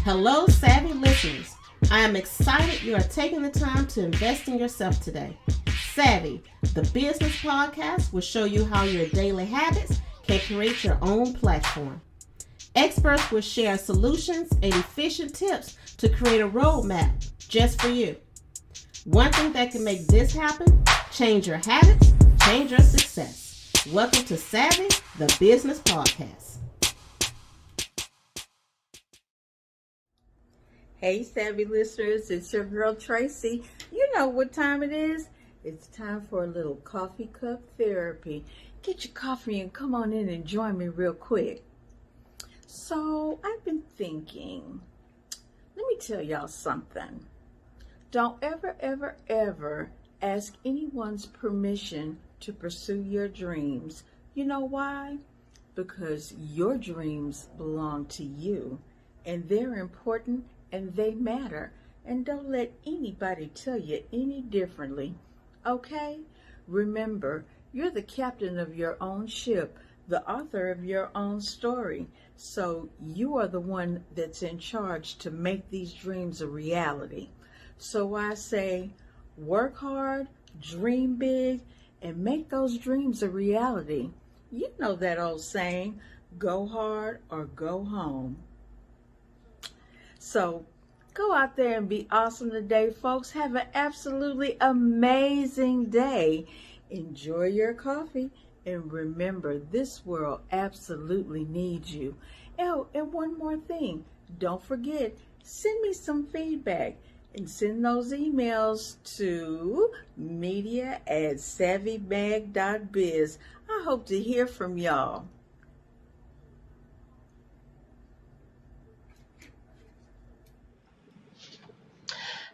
Hello, savvy listeners. I am excited you are taking the time to invest in yourself today. Savvy, the business podcast, will show you how your daily habits can create your own platform. Experts will share solutions and efficient tips to create a roadmap just for you. One thing that can make this happen: change your habits, change your success. Welcome to Savvy, the business podcast. Hey, savvy listeners, it's your girl Tracy. You know what time it is? It's time for a little coffee cup therapy. Get your coffee and come on in and join me real quick. So, I've been thinking, let me tell y'all something. Don't ever ask anyone's permission to pursue your dreams. You know why? Because your dreams belong to you, and they're important and they matter. And don't let anybody tell you any differently. Okay? Remember, you're the captain of your own ship, the author of your own story. So you are the one that's in charge to make these dreams a reality. So I say, work hard, dream big, and make those dreams a reality. You know that old saying, go hard or go home. So go out there and be awesome today, folks. Have an absolutely amazing day. Enjoy your coffee. And remember, this world absolutely needs you. Oh, and one more thing. Don't forget, send me some feedback. And send those emails to media@savvymag.biz. I hope to hear from y'all.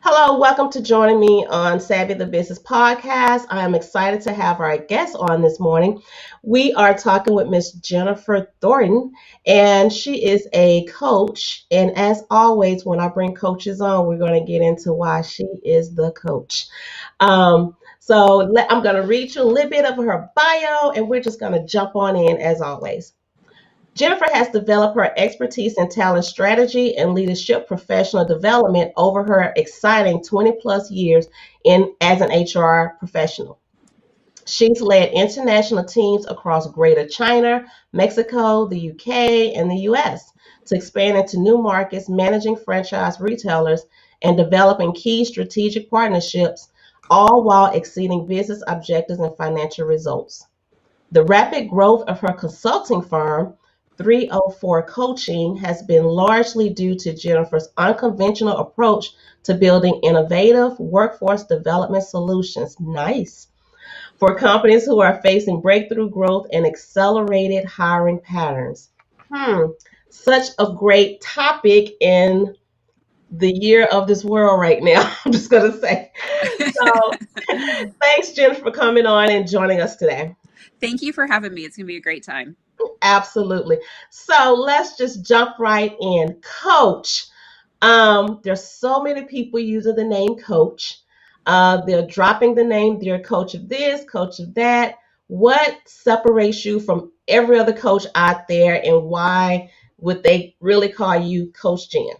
Hello, welcome to joining me on Savvy the Business Podcast. I am excited to have our guest on this morning. We are talking with Miss Jennifer Thornton, and she is a coach. And as always, when I bring coaches on, we're going to get into why she is the coach. I'm going to read you a little bit of her bio, and we're just going to jump on in as always. Jennifer has developed her expertise in talent strategy and leadership professional development over her exciting 20 plus years as an HR professional. She's led international teams across Greater China, Mexico, the UK, and the US to expand into new markets, managing franchise retailers, and developing key strategic partnerships, all while exceeding business objectives and financial results. The rapid growth of her consulting firm, 304 Coaching, has been largely due to Jennifer's unconventional approach to building innovative workforce development solutions. Nice. For companies who are facing breakthrough growth and accelerated hiring patterns. Such a great topic in the year of this world right now, I'm just going to say. So, thanks, Jennifer, for coming on and joining us today. Thank you for having me. It's going to be a great time. Absolutely. So let's just jump right in. Coach. There's so many people using the name coach. They're dropping the name. They're coach of this, coach of that. What separates you from every other coach out there, and why would they really call you Coach Jen?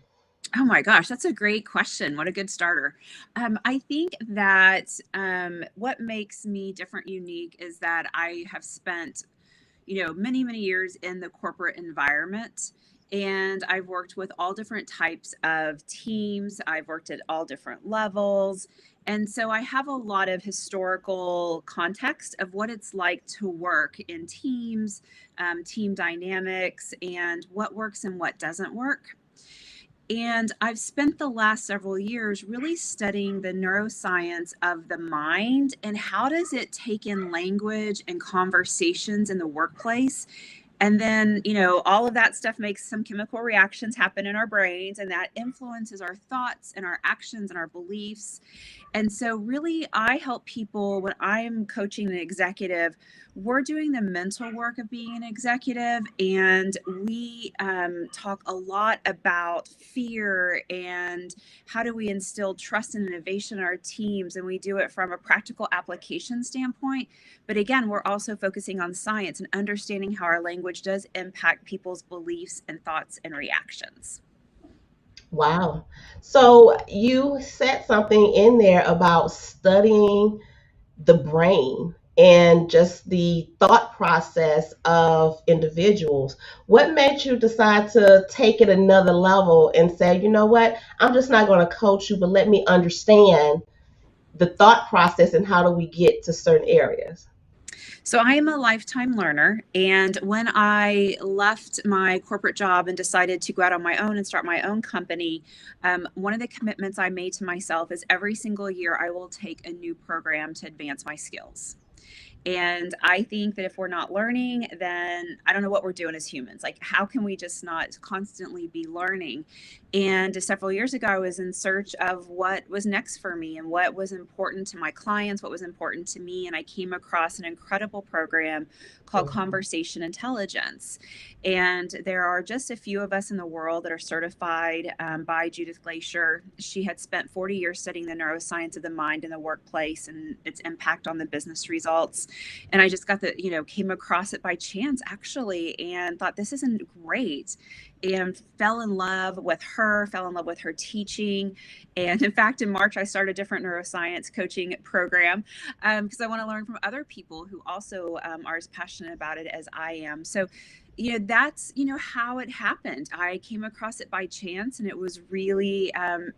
Oh my gosh, that's a great question. What a good starter. I think that what makes me different, unique, is that I have spent, many years in the corporate environment. And I've worked with all different types of teams. I've worked at all different levels. And so I have a lot of historical context of what it's like to work in teams, team dynamics, and what works and what doesn't work. And I've spent the last several years really studying the neuroscience of the mind and how does it take in language and conversations in the workplace. And then, all of that stuff makes some chemical reactions happen in our brains, and that influences our thoughts and our actions and our beliefs. And so really, I help people when I'm coaching an executive. We're doing the mental work of being an executive, and we talk a lot about fear and how do we instill trust and innovation in our teams. And we do it from a practical application standpoint. But again, we're also focusing on science and understanding how our language does impact people's beliefs and thoughts and reactions. Wow. So you said something in there about studying the brain and just the thought process of individuals. What made you decide to take it another level and say, you know what, I'm just not going to coach you, but let me understand the thought process and how do we get to certain areas? So I am a lifetime learner. And when I left my corporate job and decided to go out on my own and start my own company, one of the commitments I made to myself is every single year I will take a new program to advance my skills. And I think that if we're not learning, then I don't know what we're doing as humans. Like, how can we just not constantly be learning? And several years ago, I was in search of what was next for me and what was important to my clients, what was important to me. And I came across an incredible program called Mhm. Conversation Intelligence. And there are just a few of us in the world that are certified by Judith Glacier. She had spent 40 years studying the neuroscience of the mind in the workplace and its impact on the business results. And I just got the, came across it by chance actually, and thought this isn't great, and fell in love with her, fell in love with her teaching. And in fact, in March, I started a different neuroscience coaching program because I want to learn from other people who also are as passionate about it as I am. So, that's, how it happened. I came across it by chance, and it was really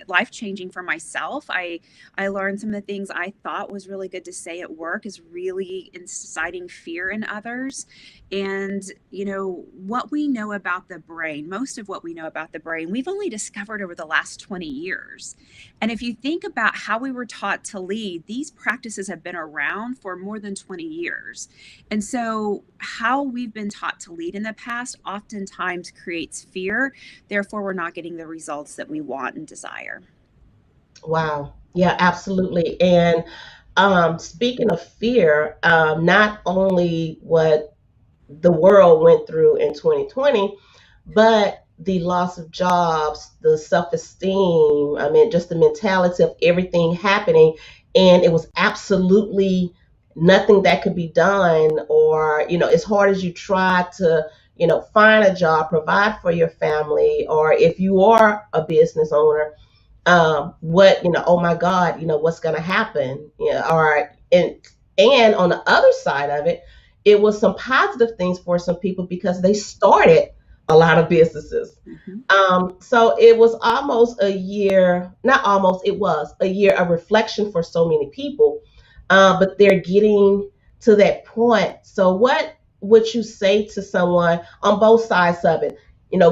life changing for myself. I learned some of the things I thought was really good to say at work is really inciting fear in others. And, what we know about the brain, most of what we know about the brain, we've only discovered over the last 20 years. And if you think about how we were taught to lead, these practices have been around for more than 20 years. And so, how we've been taught to lead in the past oftentimes creates fear. Therefore, we're not getting the results that we want and desire. Wow. Yeah, absolutely. And speaking of fear, not only what the world went through in 2020, but the loss of jobs, the self esteem, I mean, just the mentality of everything happening. And it was absolutely nothing that could be done, or, as hard as you try to, find a job, provide for your family, or if you are a business owner, what, oh my God, what's going to happen, or and on the other side of it, it was some positive things for some people because they started a lot of businesses. Mm-hmm. So it was almost a year, not almost, it was a year of reflection for so many people, but they're getting to that point. So what would you say to someone on both sides of it?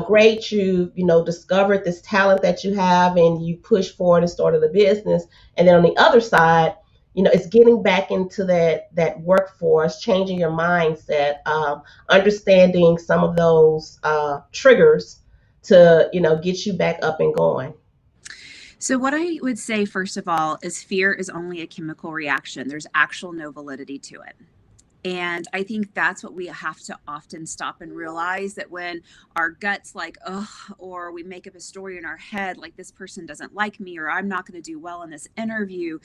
Great, you discovered this talent that you have and you push forward and started a business. And then on the other side, it's getting back into that workforce, changing your mindset, understanding some of those triggers to get you back up and going. So, what I would say, first of all, is fear is only a chemical reaction. There's actual no validity to it. And I think that's what we have to often stop and realize, that when our guts like, oh, or we make up a story in our head, like this person doesn't like me, or I'm not going to do well in this interview,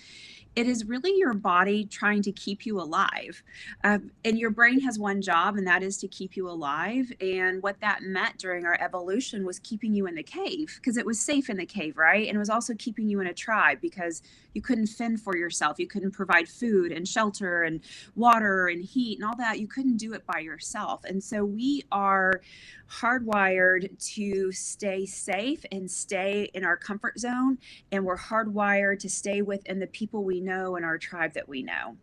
it is really your body trying to keep you alive. And your brain has one job, and that is to keep you alive. And what that meant during our evolution was keeping you in the cave because it was safe in the cave, right? And it was also keeping you in a tribe because you couldn't fend for yourself. You couldn't provide food and shelter and water and heat and all that. You couldn't do it by yourself. And so we are hardwired to stay safe and stay in our comfort zone. And we're hardwired to stay within the people we know and our tribe that we know.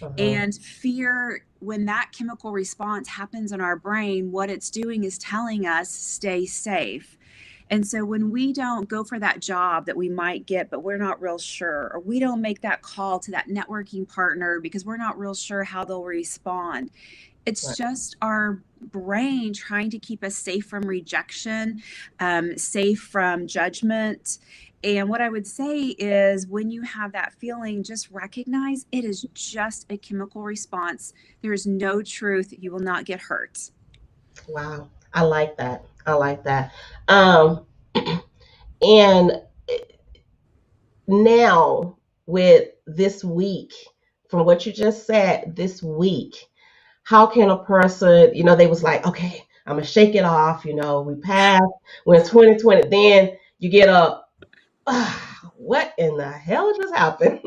Uh-huh. And fear, when that chemical response happens in our brain, what it's doing is telling us stay safe. And so when we don't go for that job that we might get, but we're not real sure, or we don't make that call to that networking partner because we're not real sure how they'll respond, it's Right. just our brain trying to keep us safe from rejection, safe from judgment. And what I would say is, when you have that feeling, just recognize it is just a chemical response. There is no truth. You will not get hurt. Wow. I like that. I like that. Um, and now with this week, from what you just said, this week, how can a person, they was like, okay, I'm gonna shake it off, we passed, we're in 2020, then you get a, what in the hell just happened?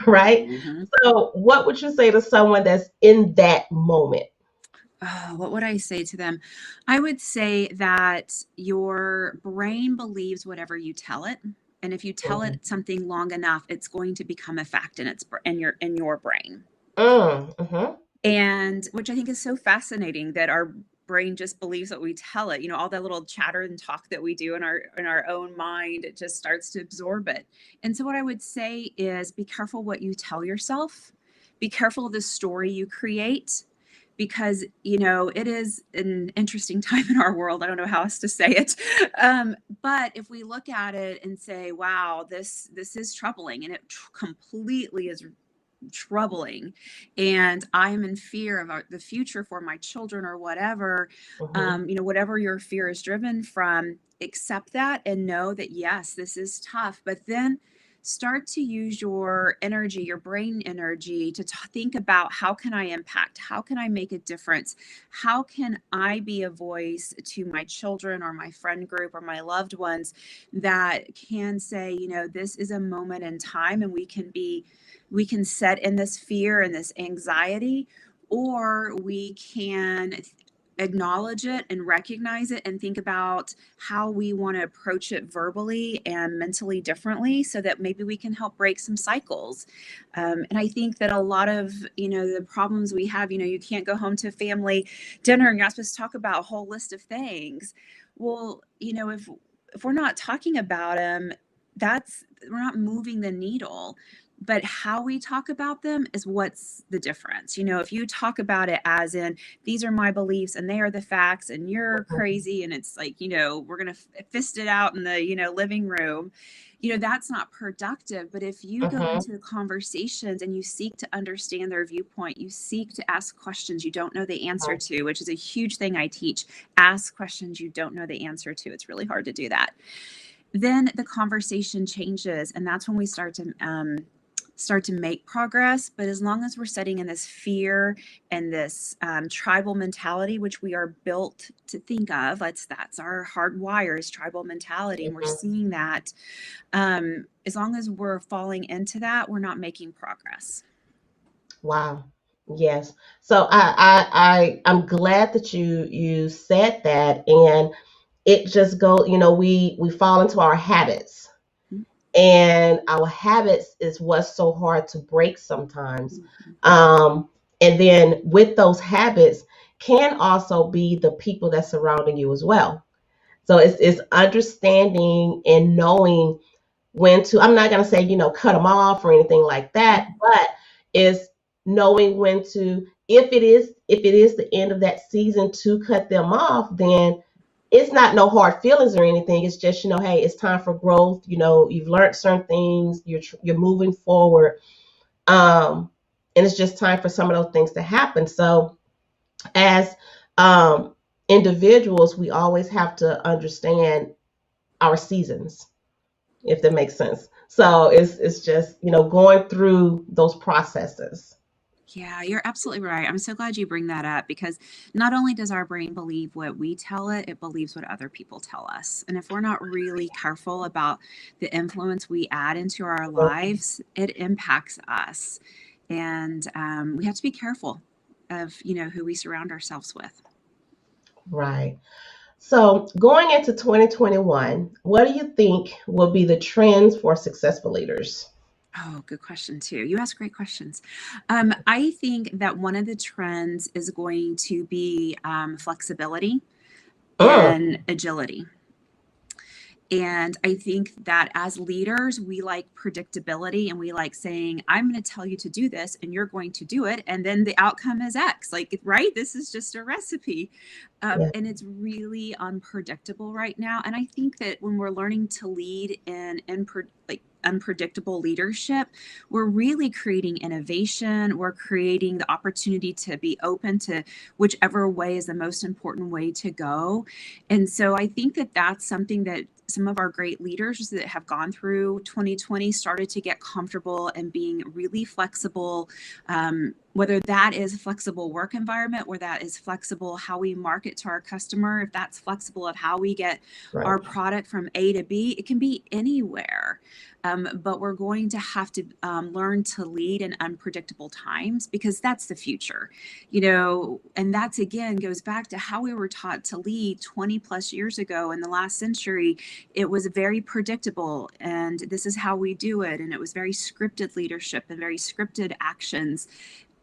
Right? Mhm. So, what would you say to someone that's in that moment? Oh, what would I say to them? I would say that your brain believes whatever you tell it. And if you tell Mhm. it something long enough, it's going to become a fact in your brain. Mhm. And which I think is so fascinating that our brain just believes what we tell it. All that little chatter and talk that we do in our own mind, it just starts to absorb it. And so what I would say is be careful what you tell yourself. Be careful of the story you create because it is an interesting time in our world. I don't know how else to say it. But if we look at it and say, wow, this is troubling, and it completely is troubling, and I'm in fear of the future for my children or whatever, Mhm. whatever your fear is driven from, accept that and know that yes, this is tough, but then start to use your energy, your brain energy, to think about how can I impact, how can I make a difference, how can I be a voice to my children or my friend group or my loved ones that can say, this is a moment in time, and we can set in this fear and this anxiety, or we can acknowledge it and recognize it and think about how we want to approach it verbally and mentally differently so that maybe we can help break some cycles. And I think that a lot of the problems we have, you can't go home to family dinner and you're not supposed to talk about a whole list of things. Well, if we're not talking about them, that's we're not moving the needle. But how we talk about them is what's the difference. If you talk about it as in, these are my beliefs and they are the facts and you're crazy, and it's like, we're going to fist it out in the, living room, that's not productive. But if you go Mhm. into the conversations and you seek to understand their viewpoint, you seek to ask questions you don't know the answer to, which is a huge thing I teach. Ask questions you don't know the answer to. It's really hard to do that. Then the conversation changes, and that's when we start to make progress. But as long as we're sitting in this fear and this tribal mentality, which we are built to think of, that's our hardwire is tribal mentality, and we're Mhm. seeing that. As long as we're falling into that, we're not making progress. Wow. Yes. So I'm glad that you said that, and it just goes, we fall into our habits, and our habits is what's so hard to break sometimes. Mhm. Um, and then with those habits can also be the people that's surrounding you as well. So it's understanding and knowing when to, I'm not going to say, cut them off or anything like that, but is knowing when to, if it is the end of that season, to cut them off. Then it's not no hard feelings or anything. It's just, hey, it's time for growth. You've learned certain things. You're moving forward. Um, and it's just time for some of those things to happen. So as um, individuals, we always have to understand our seasons, if that makes sense. So it's just, going through those processes. Yeah, you're absolutely right. I'm so glad you bring that up because not only does our brain believe what we tell it, it believes what other people tell us. And if we're not really careful about the influence we add into our lives, it impacts us. And we have to be careful of, who we surround ourselves with. Right. So going into 2021, what do you think will be the trends for successful leaders? Oh, good question, too. You ask great questions. I think that one of the trends is going to be flexibility Mm, and agility. And I think that as leaders, we like predictability and we like saying, I'm going to tell you to do this and you're going to do it. And then the outcome is X. Like, right? This is just a recipe. yeah. And it's really unpredictable right now. And I think that when we're learning to lead in like unpredictable leadership, we're really creating innovation. We're creating the opportunity to be open to whichever way is the most important way to go. And so I think that that's something that some of our great leaders that have gone through 2020 started to get comfortable and being really flexible, whether that is flexible work environment, where that is flexible how we market to our customer, if that's flexible of how we get Right. our product from A to B, it can be anywhere. But we're going to have to learn to lead in unpredictable times, because that's the future, and that's again goes back to how we were taught to lead 20 plus years ago in the last century. It was very predictable, and this is how we do it. And it was very scripted leadership and very scripted actions.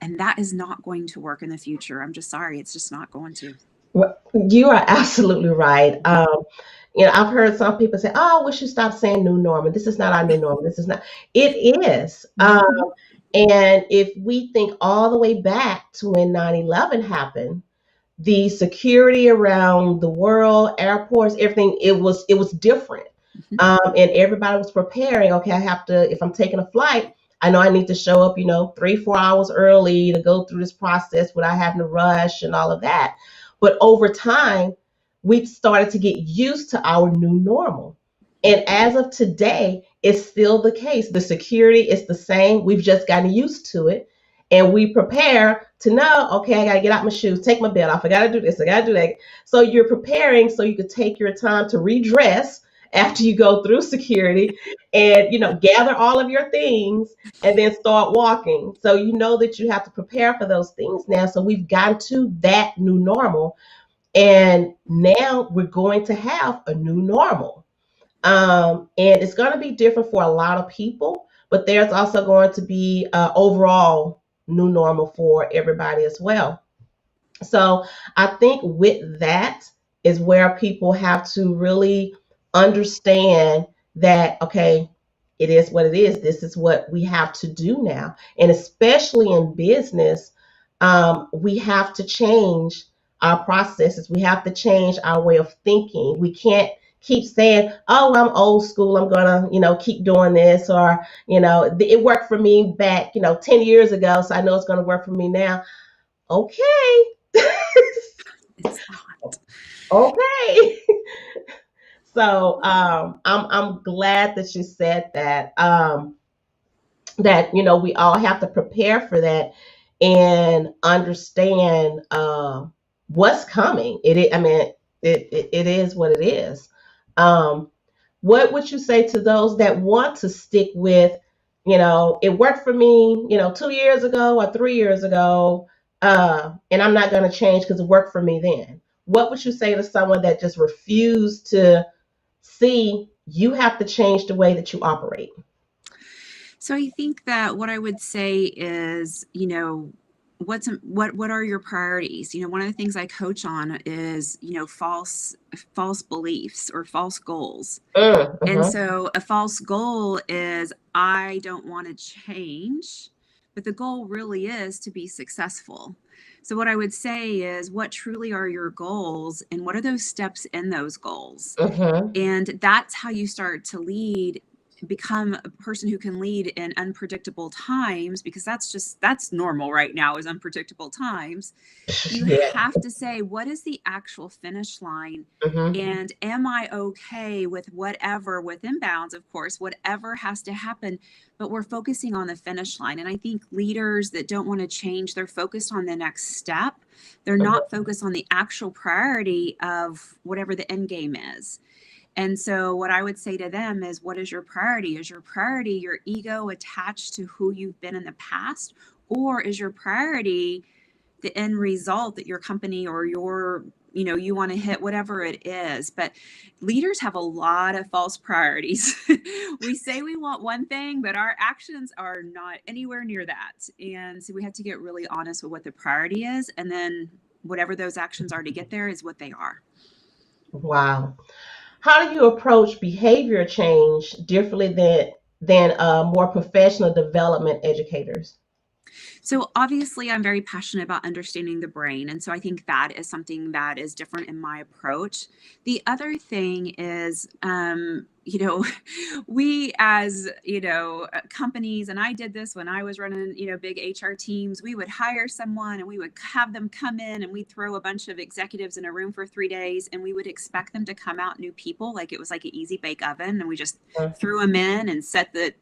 And that is not going to work in the future. I'm just sorry. It's just not going to. Well, you are absolutely right. I've heard some people say, "Oh, we should stop saying new normal. This is not our new normal. This is not." It is. Mm-hmm. And if we think all the way back to when 9/11 happened, the security around the world, airports, everything, it was different. Mm-hmm. And everybody was preparing. Okay, I have to, if I'm taking a flight, I know I need to show up, 3, 4 hours early to go through this process without having to rush and all of that. But over time, we started to get used to our new normal. And as of today, it's still the case. The security is the same. We've just gotten used to it. And we prepare to know, okay, I got to get out my shoes, take my belt off. I got to do this. I got to do that. So you're preparing so you could take your time to redress after you go through security and, gather all of your things and then start walking. So you know that you have to prepare for those things now. So we've gotten to that new normal. And now we're going to have a new normal. And it's going to be different for a lot of people, but there's also going to be overall new normal for everybody as well. So I think with that is where people have to really understand that, okay, it is what it is. This is what we have to do now. And especially in business, we have to change our processes. We have to change our way of thinking. We can't keep saying, oh, I'm old school. I'm going to, keep doing this, or, it worked for me back, 10 years ago. So I know it's going to work for me now. Okay. It's not. Okay. So I'm glad that you said that. That we all have to prepare for that and understand what's coming. I mean, it is what it is. Um, what would you say to those that want to stick with, it worked for me, 2 years ago or 3 years ago, and I'm not going to change because it worked for me then? What would you say to someone that just refused to see you have to change the way that you operate? So I think that what I would say is, what are your priorities? One of the things I coach on is, false beliefs or false goals. And Mm-hmm. so a false goal is, I don't want to change, but the goal really is to be successful. So what I would say is, what truly are your goals, and what are those steps in those goals? Mm-hmm. And that's how you start to lead, become a person who can lead in unpredictable times, because that's normal right now, is unpredictable times. You Yeah. have to say, what is the actual finish line? Mm-hmm. And am I okay with whatever, with inbounds, of course, whatever has to happen, but we're focusing on the finish line. And I think leaders that don't want to change, they're focused on the next step. They're not focused on the actual priority of whatever the end game is. And so what I would say to them is, what is your priority? Is your priority your ego attached to who you've been in the past? Or is your priority the end result that your company or you want to hit, whatever it is? But leaders have a lot of false priorities. We say we want one thing, but our actions are not anywhere near that. And so we have to get really honest with what the priority is. And then whatever those actions are to get there is what they are. Wow. How do you approach behavior change differently than more professional development educators? So obviously, I'm very passionate about understanding the brain. And so I think that is something that is different in my approach. The other thing is, you know, we as, companies, and I did this when I was running, big HR teams, we would hire someone and we would have them come in and we'd throw a bunch of executives in a room for 3 days and we would expect them to come out new people like it was like an easy bake oven, and we just Uh, threw them in and set the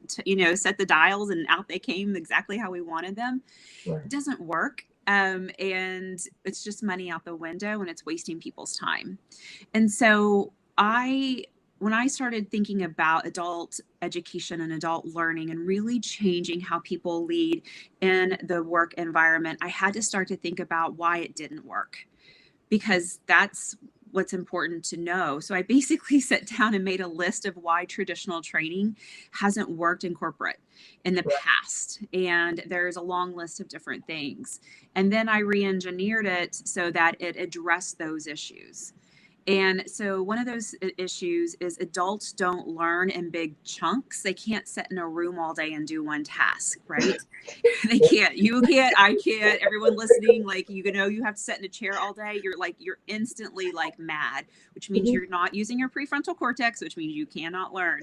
dials and out they came exactly how we wanted them. right. It doesn't work. And it's just money out the window and it's wasting people's time. And so when I started thinking about adult education and adult learning and really changing how people lead in the work environment, I had to start to think about why it didn't work, because that's what's important to know. So I basically sat down and made a list of why traditional training hasn't worked in corporate in the past. And there's a long list of different things. And then I re-engineered it so that it addressed those issues. And so one of those issues is adults don't learn in big chunks. They can't sit in a room all day and do one task, right? They can't. You can't. I can't. Everyone listening, like, you have to sit in a chair all day. You're instantly like mad, which means Mhm. you're not using your prefrontal cortex, which means you cannot learn.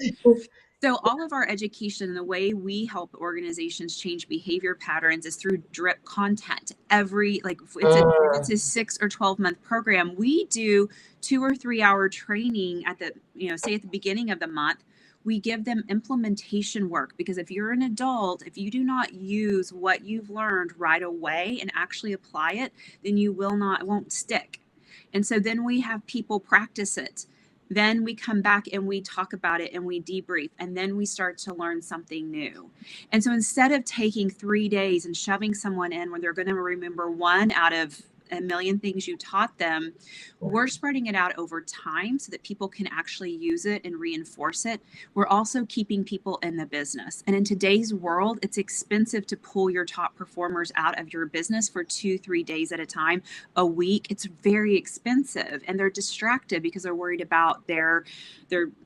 So all of our education and the way we help organizations change behavior patterns is through drip content. If it's a 6 or 12 month program, we do 2 or 3 hour training at say at the beginning of the month. We give them implementation work, because if you're an adult, if you do not use what you've learned right away and actually apply it, then it won't stick. And so then we have people practice it. Then we come back and we talk about it and we debrief, and then we start to learn something new. And so instead of taking 3 days and shoving someone in where they're going to remember one out of a million things you taught them, we're spreading it out over time so that people can actually use it and reinforce it. We're also keeping people in the business. And in today's world, it's expensive to pull your top performers out of your business for 2-3 days at a time, a week. It's very expensive, and they're distracted because they're worried about their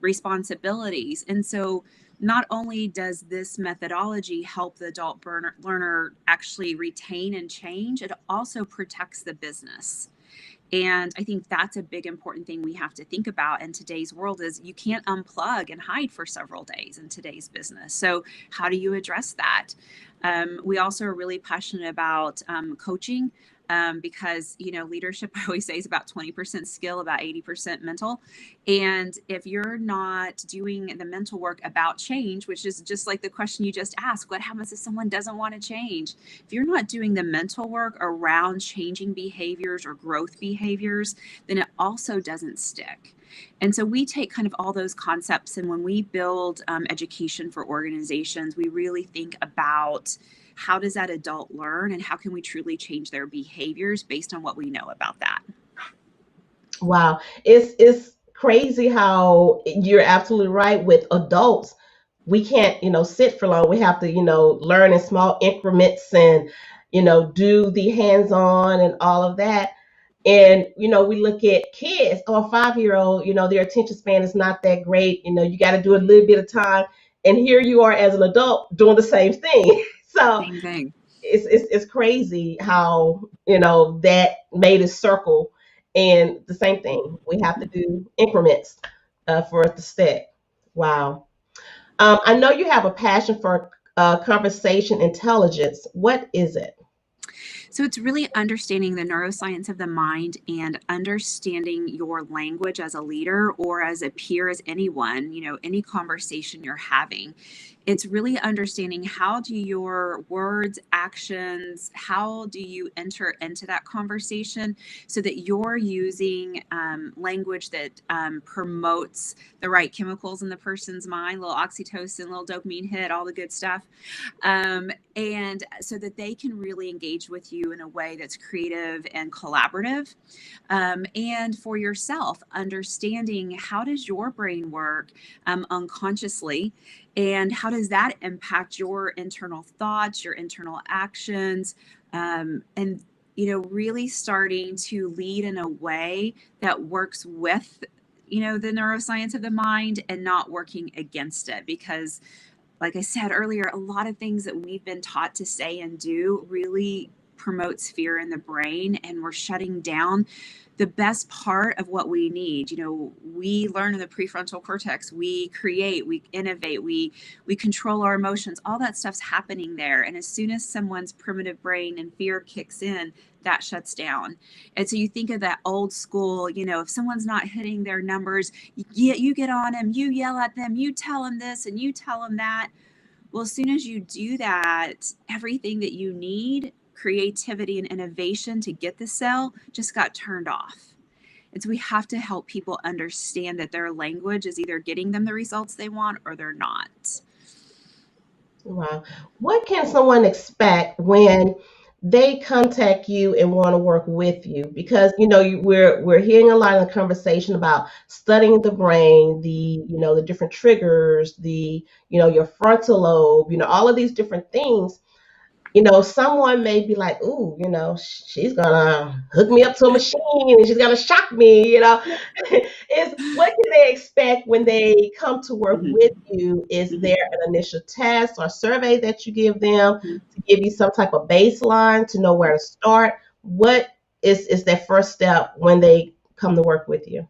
responsibilities. And so not only does this methodology help the adult learner actually retain and change, it also protects the business. And I think that's a big important thing we have to think about in today's world is you can't unplug and hide for several days in today's business. So how do you address that? We also are really passionate about coaching, because, leadership, I always say, is about 20% skill, about 80% mental. And if you're not doing the mental work about change, which is just like the question you just asked, what happens if someone doesn't want to change? If you're not doing the mental work around changing behaviors or growth behaviors, then it also doesn't stick. And so we take kind of all those concepts, and when we build education for organizations, we really think about how does that adult learn and how can we truly change their behaviors based on what we know about that. Wow. It's crazy how you're absolutely right with adults. We can't, sit for long. We have to, learn in small increments and, do the hands-on and all of that. And, we look at kids or a 5-year-old, their attention span is not that great. You got to do a little bit of time. And here you are as an adult doing the same thing. So Same thing. it's crazy how that made a circle, and the same thing we have to do increments for it to stick. Wow. I know you have a passion for conversation intelligence. What is it? So it's really understanding the neuroscience of the mind and understanding your language as a leader or as a peer, as anyone, any conversation you're having. It's really understanding how do your words, actions, how do you enter into that conversation so that you're using language that promotes the right chemicals in the person's mind, little oxytocin, little dopamine hit, all the good stuff. And so that they can really engage with you in a way that's creative and collaborative. And for yourself, understanding how does your brain work unconsciously, and how does that impact your internal thoughts, your internal actions, and really starting to lead in a way that works with the neuroscience of the mind and not working against it. Because like I said earlier, a lot of things that we've been taught to say and do really promotes fear in the brain, and we're shutting down the best part of what we need. We learn in the prefrontal cortex, we create, we innovate, we control our emotions. All that stuff's happening there. And as soon as someone's primitive brain and fear kicks in, that shuts down. And so you think of that old school, if someone's not hitting their numbers, you get on them, you yell at them, you tell them this and you tell them that. Well, as soon as you do that, everything that you need, creativity and innovation to get the sale, just got turned off. And so we have to help people understand that their language is either getting them the results they want or they're not. Wow. What can someone expect when they contact you and want to work with you? Because we're hearing a lot of the conversation about studying the brain, the different triggers, your frontal lobe, all of these different things. Someone may be like, ooh, she's gonna hook me up to a machine and she's gonna shock me, Is what can they expect when they come to work Mhm. with you? Is Mhm. there an initial test or survey that you give them Mhm. to give you some type of baseline to know where to start? What is their first step when they come to work with you?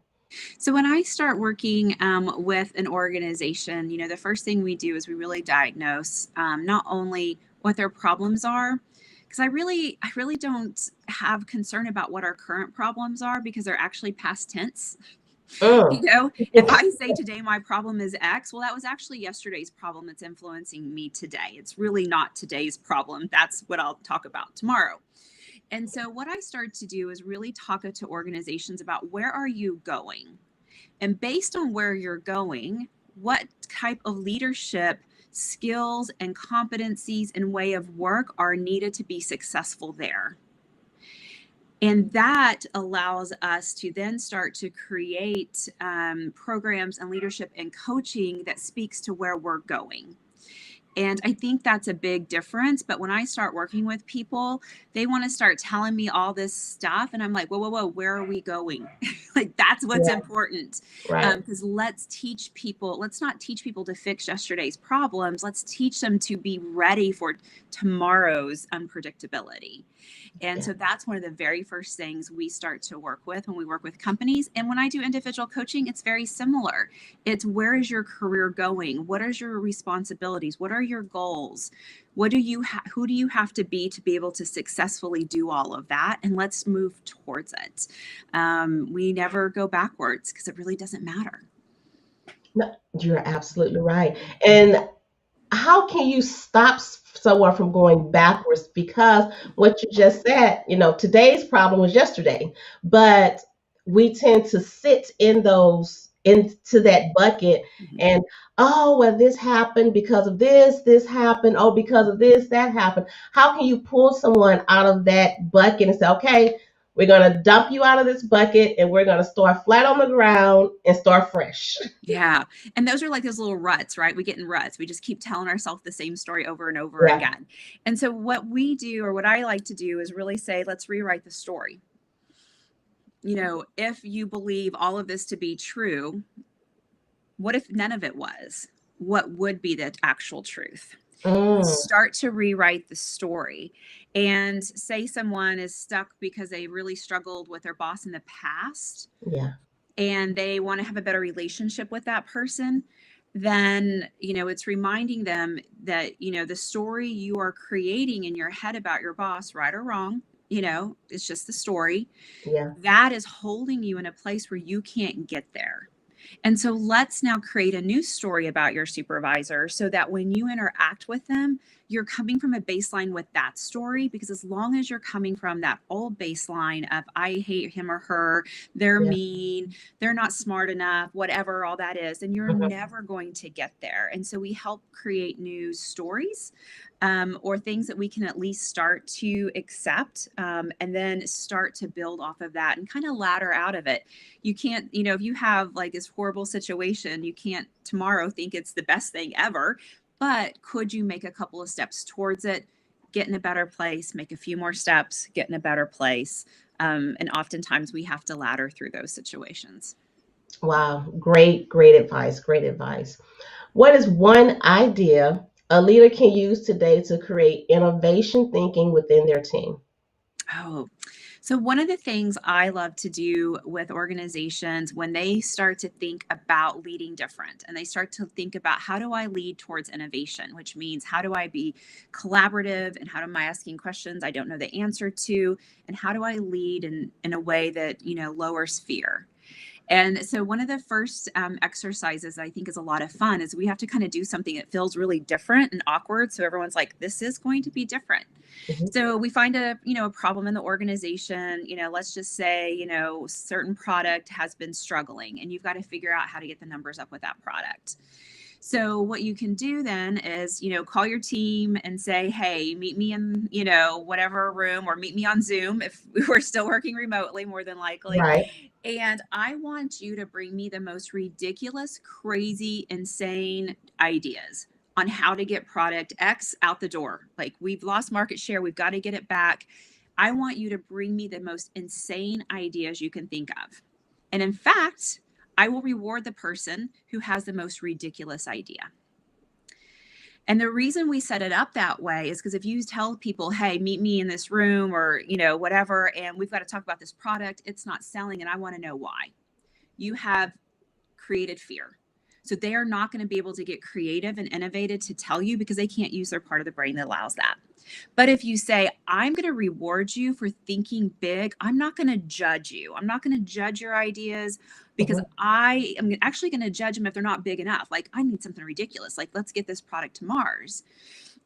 So when I start working with an organization, the first thing we do is we really diagnose not only what their problems are, because I really don't have concern about what our current problems are because they're actually past tense. Mm. If I say today my problem is X, well, that was actually yesterday's problem that's influencing me today. It's really not today's problem. That's what I'll talk about tomorrow. And so what I start to do is really talk to organizations about where are you going? And based on where you're going, what type of leadership skills and competencies and way of work are needed to be successful there? And that allows us to then start to create programs and leadership and coaching that speaks to where we're going. And I think that's a big difference. But when I start working with people, they want to start telling me all this stuff. And I'm like, whoa, whoa, whoa, where are we going? Like, that's what's Yeah, important. right. Because let's not teach people to fix yesterday's problems. Let's teach them to be ready for tomorrow's unpredictability. And Yeah. so that's one of the very first things we start to work with when we work with companies. And when I do individual coaching, it's very similar. It's where is your career going? What are your responsibilities? What are your goals? Who do you have to be able to successfully do all of that? And let's move towards it. We never go backwards because it really doesn't matter. No, you're absolutely right. And how can you stop someone from going backwards? Because what you just said, today's problem was yesterday, but we tend to sit into that bucket Mhm. and, oh, well, this happened because of this happened, oh, because of this, that happened. How can you pull someone out of that bucket and say, okay, we're going to dump you out of this bucket and we're going to start flat on the ground and start fresh? Yeah. And those are like those little ruts, right? We get in ruts. We just keep telling ourselves the same story over and over Yeah, again. And so what we do, or what I like to do, is really say, let's rewrite the story. If you believe all of this to be true, what if none of it was? What would be the actual truth? And we mm, start to rewrite the story. And say someone is stuck because they really struggled with their boss in the past yeah, and they want to have a better relationship with that person, then it's reminding them that the story you are creating in your head about your boss, right or wrong, it's just the story yeah, that is holding you in a place where you can't get there. And so let's now create a new story about your supervisor so that when you interact with them, you're coming from a baseline with that story. Because as long as you're coming from that old baseline of, I hate him or her, they're yeah. mean, they're not smart enough, whatever all that is, then you're Mhm. never going to get there. And so we help create new stories or things that we can at least start to accept and then start to build off of that and kind of ladder out of it. You can't, if you have like this horrible situation, you can't tomorrow think it's the best thing ever, but could you make a couple of steps towards it, get in a better place, make a few more steps, get in a better place? And oftentimes we have to ladder through those situations. Wow, great, great advice. Great advice. What is one idea a leader can use today to create innovation thinking within their team? Oh, so one of the things I love to do with organizations when they start to think about leading different and they start to think about how do I lead towards innovation, which means how do I be collaborative and how am I asking questions I don't know the answer to, and how do I lead in a way that, lowers fear. And so, one of the first exercises I think is a lot of fun is we have to kind of do something that feels really different and awkward. So, everyone's like, this is going to be different. Mhm. So, we find a problem in the organization. Let's just say, certain product has been struggling and you've got to figure out how to get the numbers up with that product. So what you can do then is, call your team and say, hey, meet me in, whatever room or meet me on Zoom if we're still working remotely, more than likely. Right. And I want you to bring me the most ridiculous, crazy, insane ideas on how to get product X out the door. Like we've lost market share, we've got to get it back. I want you to bring me the most insane ideas you can think of. And in fact, I will reward the person who has the most ridiculous idea. And the reason we set it up that way is because if you tell people, hey, meet me in this room or, whatever, and we've got to talk about this product, it's not selling and I want to know why. You have created fear. So they are not going to be able to get creative and innovative to tell you because they can't use their part of the brain that allows that. But if you say, I'm going to reward you for thinking big, I'm not going to judge you. I'm not going to judge your ideas because Mhm. I am actually going to judge them if they're not big enough. Like, I need something ridiculous. Like, let's get this product to Mars.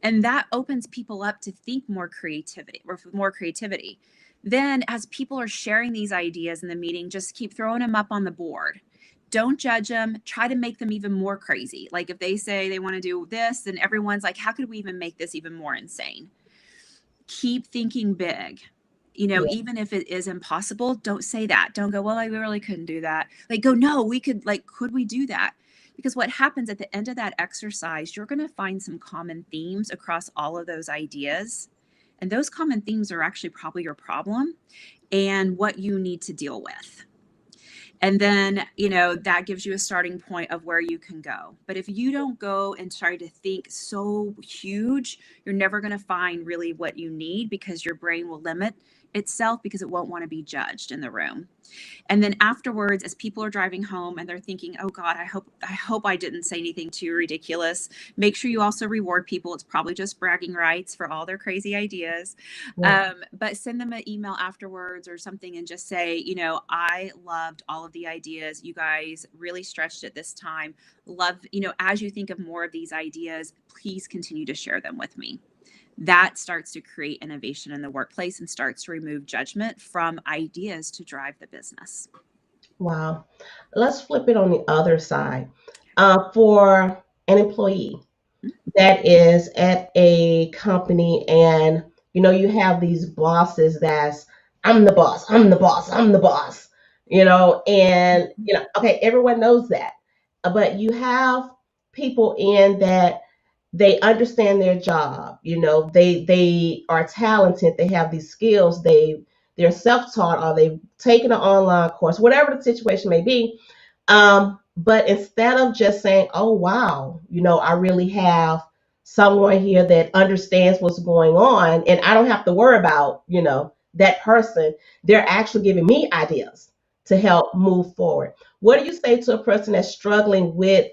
And that opens people up to think more creativity or more creativity. Then, as people are sharing these ideas in the meeting, just keep throwing them up on the board. Don't judge them. Try to make them even more crazy. Like if they say they want to do this, then everyone's like, how could we even make this even more insane? Keep thinking big. Yeah. Even if it is impossible, don't say that. Don't go, well, I really couldn't do that. Like, go, no, we could, like, could we do that? Because what happens at the end of that exercise, you're going to find some common themes across all of those ideas. And those common themes are actually probably your problem and what you need to deal with. And then, that gives you a starting point of where you can go. But if you don't go and try to think so huge, you're never going to find really what you need because your brain will limit itself because it won't want to be judged in the room. And then afterwards, as people are driving home and they're thinking, oh God, I hope I didn't say anything too ridiculous. Make sure you also reward people. It's probably just bragging rights for all their crazy ideas. Yeah. But send them an email afterwards or something and just say, I loved all of the ideas. You guys really stretched it this time. Love, as you think of more of these ideas, please continue to share them with me. That starts to create innovation in the workplace and starts to remove judgment from ideas to drive the business. Wow. Let's flip it on the other side. For an employee that is at a company and you have these bosses that's I'm the boss, I'm the boss, I'm the boss, and okay, everyone knows that. But you have people in that they understand their job, they are talented, they have these skills, they're self-taught or they've taken an online course, whatever the situation may be. But instead of just saying, oh, wow, I really have someone here that understands what's going on and I don't have to worry about, that person, they're actually giving me ideas to help move forward. What do you say to a person that's struggling with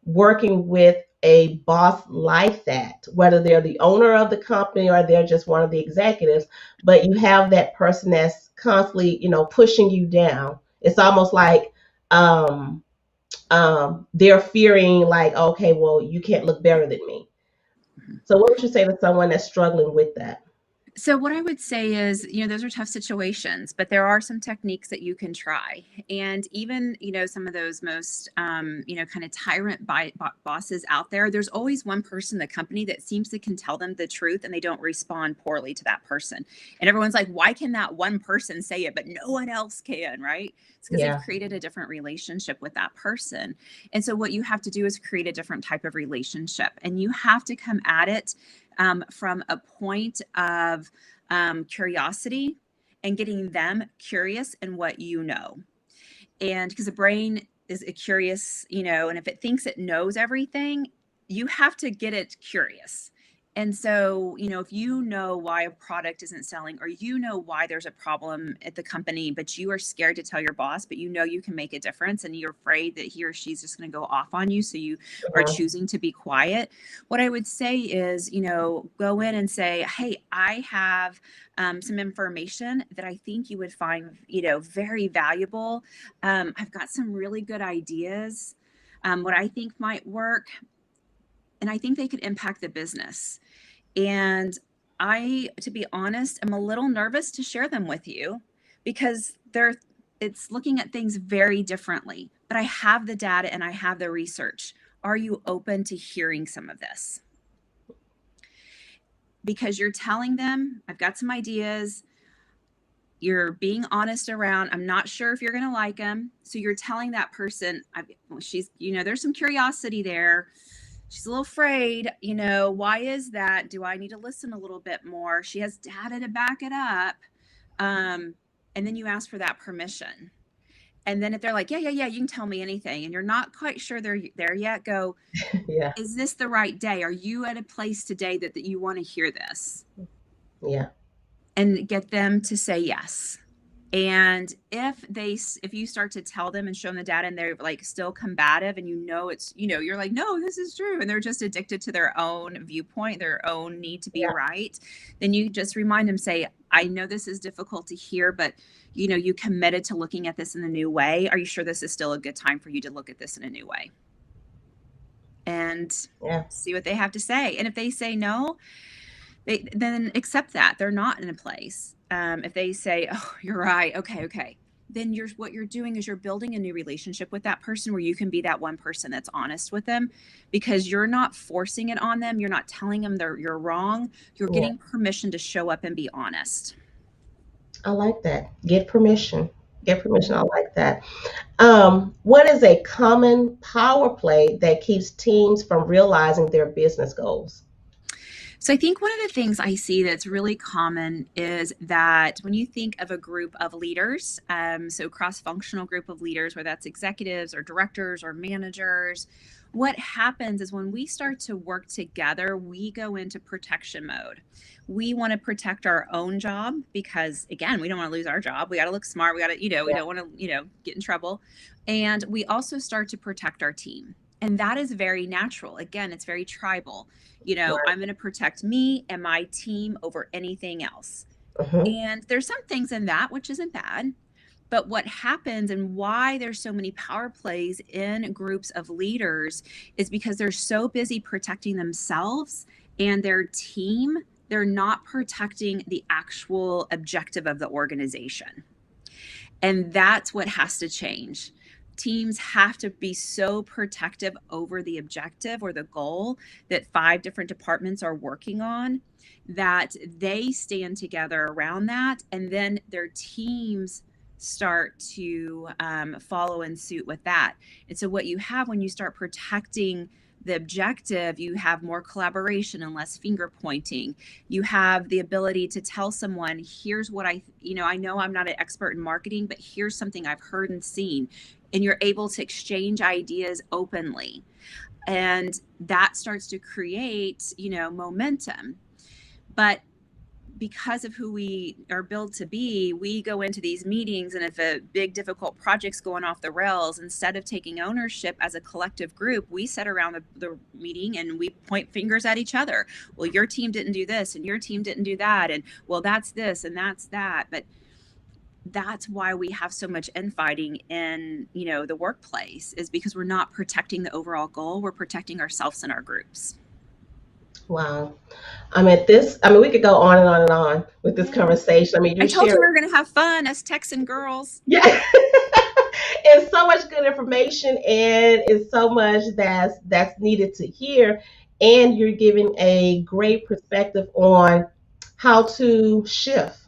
working with a boss like that, whether they're the owner of the company or they're just one of the executives, but you have that person that's constantly, pushing you down? It's almost like um, they're fearing like, okay, well, you can't look better than me. So what would you say to someone that's struggling with that? So what I would say is, those are tough situations, but there are some techniques that you can try. And even, some of those most, kind of tyrant bosses out there, there's always one person in the company that seems to can tell them the truth and they don't respond poorly to that person. And everyone's like, why can that one person say it, but no one else can, right? It's because they've Yeah. created a different relationship with that person. And so what you have to do is create a different type of relationship and you have to come at it from a point of curiosity and getting them curious in what you know. And because the brain is a curious, and if it thinks it knows everything, you have to get it curious. And so, if you know why a product isn't selling, or why there's a problem at the company, but you are scared to tell your boss, but you can make a difference, and you're afraid that he or she's just going to go off on you. So you are Uh-huh. choosing to be quiet. What I would say is, go in and say, hey, I have some information that I think you would find, very valuable. I've got some really good ideas, what I think might work. And I think they could impact the business. And I, to be honest, am a little nervous to share them with you because it's looking at things very differently. But I have the data and I have the research. Are you open to hearing some of this? Because you're telling them, I've got some ideas. You're being honest around, I'm not sure if you're going to like them. So you're telling that person, she's, there's some curiosity there. She's a little afraid, why is that? Do I need to listen a little bit more? She has data to back it up. And then you ask for that permission. And then if they're like, yeah, you can tell me anything, and you're not quite sure they're there yet, go, Yeah. is this the right day? Are you at a place today that you want to hear this? Yeah. And get them to say yes. And if you start to tell them and show them the data and they're like still combative, and it's, you're like, no, this is true, and they're just addicted to their own viewpoint, their own need to be Yeah. right, then you just remind them, say, I know this is difficult to hear, but you committed to looking at this in a new way. Are you sure this is still a good time for you to look at this in a new way? And Yeah. see what they have to say. And if they say no, then accept that they're not in a place. If they say, oh, you're right, okay, then what you're doing is you're building a new relationship with that person where you can be that one person that's honest with them, because you're not forcing it on them. You're not telling them you're wrong. You're Yeah. getting permission to show up and be honest. I like that. Get permission. Get permission. I like that. What is a common power play that keeps teams from realizing their business goals? So I think one of the things I see that's really common is that when you think of a group of leaders, so cross-functional group of leaders, whether that's executives or directors or managers, what happens is when we start to work together, we go into protection mode. We want to protect our own job because, again, we don't want to lose our job. We got to look smart. We got to, we Yeah. don't want to, get in trouble. And we also start to protect our team. And that is very natural. Again, it's very tribal. Right. I'm going to protect me and my team over anything else. Uh-huh. And there's some things in that which isn't bad. But what happens and why there's so many power plays in groups of leaders is because they're so busy protecting themselves and their team. They're not protecting the actual objective of the organization. And that's what has to change. Teams have to be so protective over the objective or the goal that 5 different departments are working on, that they stand together around that, and then their teams start to follow in suit with that. And so what you have when you start protecting the objective, you have more collaboration and less finger pointing. You have the ability to tell someone, here's what I know I'm not an expert in marketing, but here's something I've heard and seen. And you're able to exchange ideas openly. And that starts to create, momentum. But because of who we are built to be, we go into these meetings, and if a big difficult project's going off the rails, instead of taking ownership as a collective group, we sit around the meeting and we point fingers at each other. Well, your team didn't do this and your team didn't do that, and well, that's this and that's that. But that's why we have so much infighting in the workplace, is because we're not protecting the overall goal. We're protecting ourselves and our groups. Wow. We could go on and on and on with this conversation. I told you we were going to have fun as Texan girls. Yeah. It's so much good information, and it's so much that's needed to hear. And you're giving a great perspective on how to shift,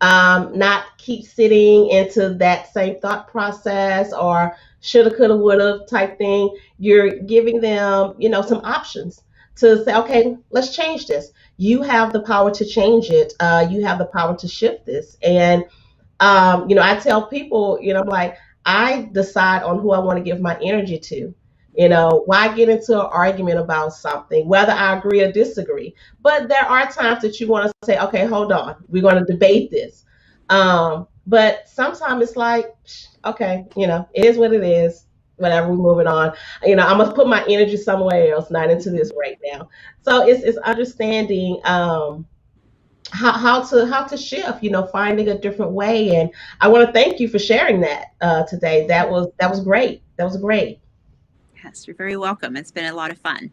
not keep sitting into that same thought process or shoulda, coulda, woulda type thing. You're giving them, some options to say, okay, let's change this. You have the power to change it. You have the power to shift this. And, I tell people, I'm like, I decide on who I want to give my energy to. Why get into an argument about something, whether I agree or disagree? But there are times that you want to say, okay, hold on, we're going to debate this. But sometimes it's like, okay, it is what it is. Whatever, we're moving on. I must put my energy somewhere else, not into this right now. So it's understanding how to shift, finding a different way. And I want to thank you for sharing that today. That was great. That was great. Yes, you're very welcome. It's been a lot of fun.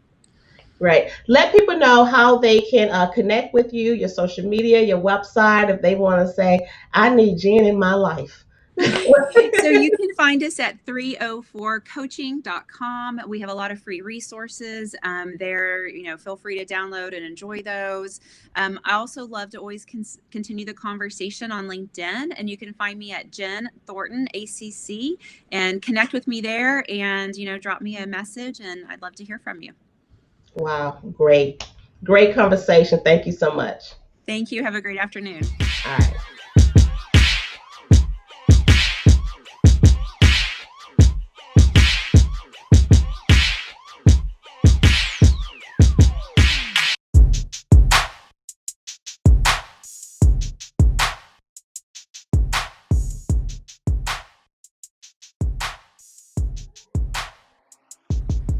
Right. Let people know how they can connect with you, your social media, your website, if they want to say, I need Jen in my life. So you can find us at 304coaching.com. We have a lot of free resources there. Feel free to download and enjoy those. I also love to always continue the conversation on LinkedIn, and you can find me at Jen Thornton ACC and connect with me there, and drop me a message, and I'd love to hear from you. Wow, great conversation. Thank you so much. Thank you. Have a great afternoon. All right.